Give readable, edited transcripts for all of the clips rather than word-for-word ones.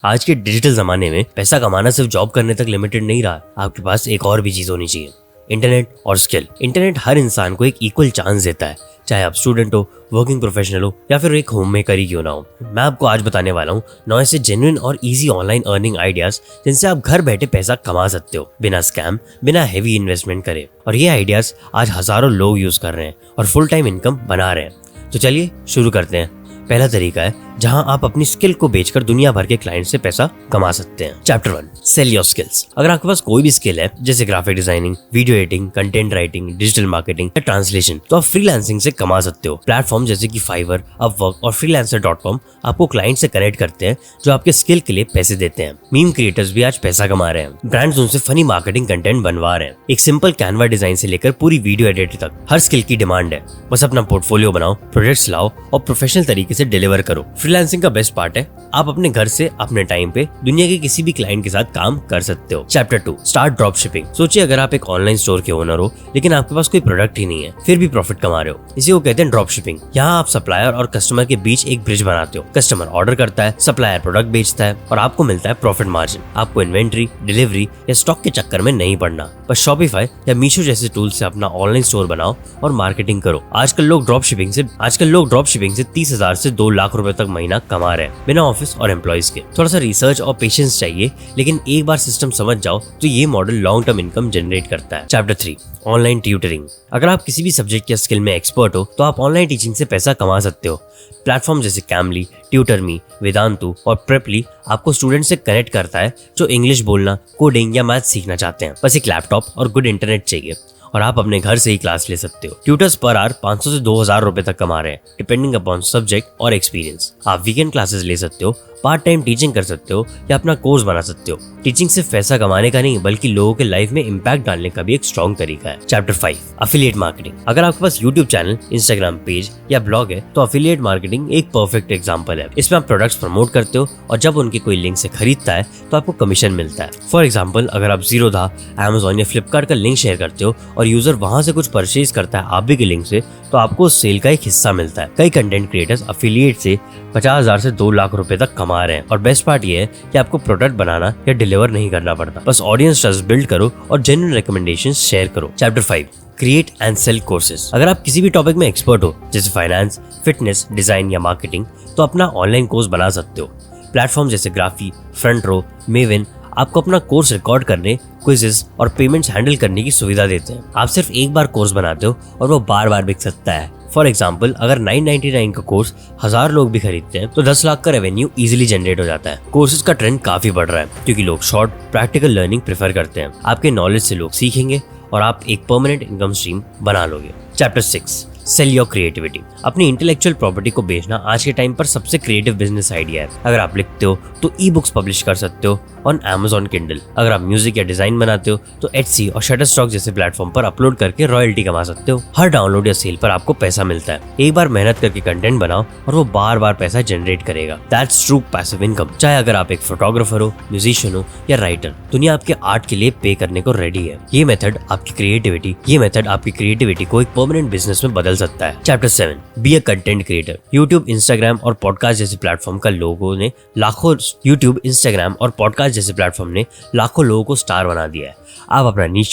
आज के डिजिटल जमाने में पैसा कमाना सिर्फ जॉब करने तक लिमिटेड नहीं रहा। आपके पास एक और भी चीज होनी चाहिए, इंटरनेट और स्किल। इंटरनेट हर इंसान को एक इक्वल चांस देता है, चाहे आप स्टूडेंट हो, वर्किंग प्रोफेशनल हो या फिर एक होम मेकर ही क्यों ना हो। मैं आपको आज बताने वाला हूँ 9 ऐसे जेन्युइन और इजी ऑनलाइन अर्निंग आइडियाज जिनसे आप घर बैठे पैसा कमा सकते हो बिना स्कैम, बिना हेवी इन्वेस्टमेंट करे। और ये आइडियाज आज हजारों लोग यूज कर रहे हैं और फुल टाइम इनकम बना रहे हैं। तो चलिए शुरू करते हैं। पहला तरीका है जहां आप अपनी स्किल को बेचकर दुनिया भर के क्लाइंट से पैसा कमा सकते हैं। Chapter 1, sell your skills. अगर आपके पास कोई भी स्किल है जैसे graphic designing, video editing, content writing, digital marketing या ट्रांसलेशन, तो आप फ्रीलांसिंग से कमा सकते हो। प्लेटफॉर्म जैसे कि फाइवर, अपवर्क और freelancer.com आपको क्लाइंट से कनेक्ट करते हैं जो आपके स्किल के लिए पैसे देते हैं। मीम क्रिएटर्स भी आज पैसा कमा रहे हैं। ब्रांड्स उनसे फनी मार्केटिंग कंटेंट बनवा रहे हैं। एक सिंपल कैनवा डिजाइन से लेकर पूरी वीडियो एडिट तक हर स्किल की डिमांड है। बस अपना पोर्टफोलियो बनाओ, प्रोजेक्ट्स लाओ और प्रोफेशनल तरीके से डिलीवर करो। फ्रीलांसिंग का बेस्ट पार्ट है आप अपने घर से अपने टाइम पे दुनिया के किसी भी क्लाइंट के साथ काम कर सकते हो। Chapter 2, start drop shipping. सोचिए अगर आप एक ऑनलाइन स्टोर के ओनर हो लेकिन आपके पास कोई प्रोडक्ट ही नहीं है, फिर भी प्रॉफिट कमा रहे हो। इसी को कहते हैं ड्रॉप शिपिंग। यहाँ आप सप्लायर और कस्टमर के बीच एक ब्रिज बनाते हो। कस्टमर ऑर्डर करता है, सप्लायर प्रोडक्ट बेचता है और आपको मिलता है प्रॉफिट मार्जिन। आपको इन्वेंट्री, डिलीवरी या स्टॉक के चक्कर में नहीं पड़ना। बस शॉपिफाई या मीशो जैसे टूल से अपना ऑनलाइन स्टोर बनाओ और मार्केटिंग करो। आजकल लोग ड्रॉप शिपिंग से 30,000 से 2 लाख रुपए तक महीना कमा रहे हैं बिना ऑफिस और एम्प्लॉइज के। थोड़ा सा रिसर्च और पेशेंस चाहिए, लेकिन एक बार सिस्टम समझ जाओ तो ये model long term income generate करता है। Chapter 3, online tutoring. अगर आप किसी भी सब्जेक्ट या स्किल में एक्सपर्ट हो तो आप ऑनलाइन टीचिंग से पैसा कमा सकते हो। प्लेटफॉर्म जैसे कैमली, ट्यूटरमी, वेदांतु और प्रेपली आपको स्टूडेंट से कनेक्ट करता है जो इंग्लिश बोलना, कोडिंग या मैथ सीखना चाहते हैं। बस एक लैपटॉप और गुड इंटरनेट चाहिए और आप अपने घर से ही क्लास ले सकते हो। ट्यूटर्स पर आवर 500 से 2,000 रुपए तक कमा रहे हैं डिपेंडिंग अपॉन सब्जेक्ट और एक्सपीरियंस। आप वीकेंड क्लासेस ले सकते हो, पार्ट टाइम टीचिंग कर सकते हो या अपना कोर्स बना सकते हो। टीचिंग सिर्फ पैसा कमाने का नहीं बल्कि लोगों के लाइफ में इम्पैक्ट डालने का भी एक स्ट्रॉन्ग तरीका है। Chapter 5, affiliate marketing. अगर आपके पास यूट्यूब चैनल, इंस्टाग्राम पेज या ब्लॉग है तो एफिलिएट मार्केटिंग एक परफेक्ट एग्जांपल है। इसमें आप प्रोडक्ट्स प्रमोट करते हो और जब उनके कोई लिंक से खरीदता है तो आपको कमीशन मिलता है। फॉर एग्जाम्पल, अगर आप ज़ीरोधा, अमेजॉन या फ्लिपकार्ट का लिंक शेयर करते हो और यूजर वहां से कुछ परचेज करता है आप भी के लिंक से, तो आपको उस सेल का एक हिस्सा मिलता है। कई कंटेंट क्रिएटर्स एफिलिएट से 50,000 से 2 लाख रुपए तक कमा रहे हैं। और बेस्ट पार्ट ये है कि आपको प्रोडक्ट बनाना या डिलीवर नहीं करना पड़ता। बस ऑडियंस ट्रस्ट बिल्ड करो और जेन्युइन रिकमेंडेशंस शेयर करो। Chapter 5, create and sell courses. अगर आप किसी भी टॉपिक में एक्सपर्ट हो जैसे फाइनेंस, फिटनेस, डिजाइन या मार्केटिंग, तो अपना ऑनलाइन कोर्स बना सकते हो। प्लेटफॉर्म जैसे ग्राफी, फ्रंट रो, मेविन आपको अपना कोर्स रिकॉर्ड करने, क्विजेस और पेमेंट्स हैंडल करने की सुविधा देते हैं। आप सिर्फ एक बार कोर्स बनाते हो और वो बार बार बिक सकता है। फॉर एग्जाम्पल, अगर 999 का कोर्स 1000 लोग भी खरीदते हैं तो 10 लाख का रेवेन्यू इजीली जनरेट हो जाता है। कोर्सेज का ट्रेंड काफी बढ़ रहा है क्योंकि लोग शॉर्ट प्रैक्टिकल लर्निंग प्रेफर करते हैं। आपके नॉलेज से लोग सीखेंगे और आप एक परमानेंट इनकम स्ट्रीम बना लोगे। Chapter 6, sell your creativity. अपनी इंटेलेक्चुअल प्रॉपर्टी को बेचना आज के टाइम पर सबसे क्रिएटिव बिजनेस आइडिया है। अगर आप लिखते हो तो ई बुक्स पब्लिश कर सकते हो ऑन अमेजॉन किंडल। अगर आप म्यूजिक या डिजाइन बनाते हो तो एटसी और शटरस्टॉक जैसे प्लेटफॉर्म पर अपलोड करके रॉयल्टी कमा सकते हो। हर डाउनलोड या सेल पर आपको पैसा मिलता है। एक बार मेहनत करके कंटेंट बनाओ और वो बार बार पैसा जनरेट करेगा। That's true passive income. चाहे अगर आप एक फोटोग्राफर हो, म्यूजिशियन हो या राइटर, दुनिया आपके आर्ट के लिए पे करने को रेडी है। ये मेथड आपकी क्रिएटिविटी को एक परमानेंट बिजनेस में बदल सकता है। Chapter 7, be a content creator. YouTube, Instagram और पॉडकास्ट जैसे प्लेटफॉर्म ने लाखों लोगों को स्टार बना दिया है। आप अपना नीश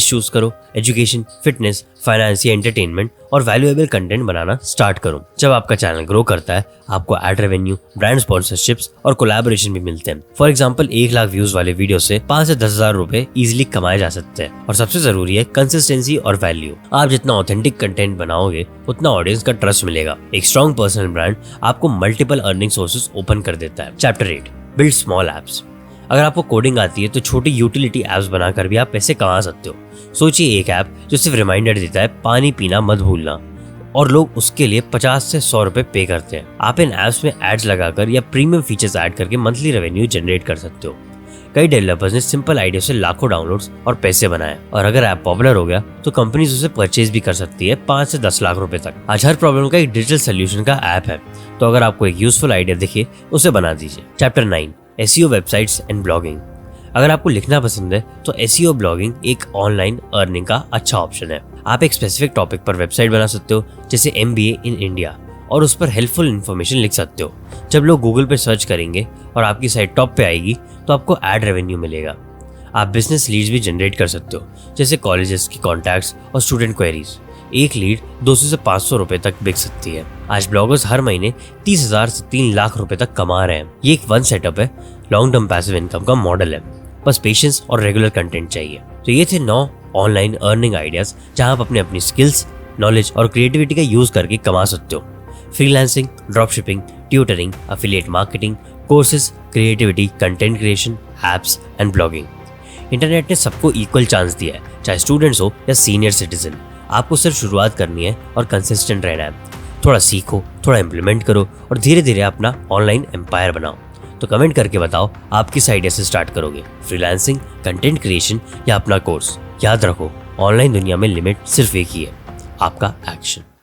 चूज करो। एजुकेशन, फिटनेस, फाइनेंस या एंटरटेनमेंट और वैल्यूएबल कंटेंट बनाना स्टार्ट करो। जब आपका चैनल ग्रो करता है आपको एड रेवेन्यू, ब्रांड स्पॉन्सरशिप्स और कोलैबोरेशन भी मिलते हैं। फॉर एग्जांपल, 1 लाख व्यूज वाले वीडियो से 5 से 10,000 रुपए इजिली कमाए जा सकते हैं। और सबसे जरूरी है कंसिस्टेंसी और वैल्यू। आप जितना ऑथेंटिक कंटेंट बनाओगे उतना ऑडियंस का ट्रस्ट मिलेगा। एक स्ट्रॉन्ग पर्सनल ब्रांड आपको मल्टीपल अर्निंग सोर्सेज ओपन कर देता है। Chapter 8, build small apps. अगर आपको कोडिंग आती है तो छोटी यूटिलिटी एप्स बनाकर भी आप पैसे कमा सकते हो। सोचिए एक ऐप जो सिर्फ रिमाइंडर देता है पानी पीना मत भूलना और लोग उसके लिए 50 से 100 रुपए पे करते हैं। आप इन एप्स में एड्स लगाकर या प्रीमियम फीचर्स ऐड करके मंथली रेवेन्यू जनरेट कर सकते हो। कई डेवलपर्स ने सिंपल आइडिया से लाखों डाउनलोड्स और पैसे बनाए और अगर ऐप पॉपुलर हो गया तो कंपनीज उसे परचेज भी कर सकती है 5 से 10 लाख रुपए तक। आज हर प्रॉब्लम का एक डिजिटल सोल्यूशन का ऐप है, तो अगर आपको एक यूजफुल आइडिया दिखे उसे बना दीजिए। Chapter 9, SEO, websites and blogging. अगर आपको लिखना पसंद है तो एसईओ ब्लॉगिंग एक ऑनलाइन अर्निंग का अच्छा ऑप्शन है। आप एक स्पेसिफिक टॉपिक पर वेबसाइट बना सकते हो जैसे MBA इन इंडिया और उस पर हेल्पफुल इन्फॉर्मेशन लिख सकते हो। जब लोग गूगल पे सर्च करेंगे और आपकी साइट टॉप पे आएगी तो आपको एड रेवेन्यू मिलेगा। आप बिजनेस लीड्स भी जनरेट कर सकते हो, जैसे कॉलेजेस की कॉन्टैक्ट्स और स्टूडेंट क्वेरीज। एक लीड 200 से 500 रुपए तक बिक सकती है। आज ब्लॉगर्स हर महीने 30,000 से 3 लाख रुपए तक कमा रहे हैं। ये एक वन सेटअप है, लॉन्ग टर्म पैसिव इनकम का मॉडल है। बस पेशेंस और रेगुलर कंटेंट चाहिए। तो ये थे 9 ऑनलाइन अर्निंग आइडियाज जहां आप अपनी स्किल्स, नॉलेज और क्रिएटिविटी का यूज करके कमा सकते हो। Freelancing, drop shipping, tutoring, affiliate marketing, courses, creativity, content creation, apps and blogging. Internet ने सबको इक्वल चांस दिया है, चाहे स्टूडेंट्स हो या सीनियर सिटीजन। आपको सिर्फ शुरुआत करनी है और कंसिस्टेंट रहना है। थोड़ा सीखो, थोड़ा इम्प्लीमेंट करो और धीरे धीरे अपना ऑनलाइन एम्पायर बनाओ। तो कमेंट करके बताओ आप किस आइडिया से स्टार्ट करोगे, फ्रीलांसिंग, कंटेंट क्रिएशन या अपना कोर्स। याद रखो, ऑनलाइन दुनिया में लिमिट सिर्फ एक ही है, आपका एक्शन।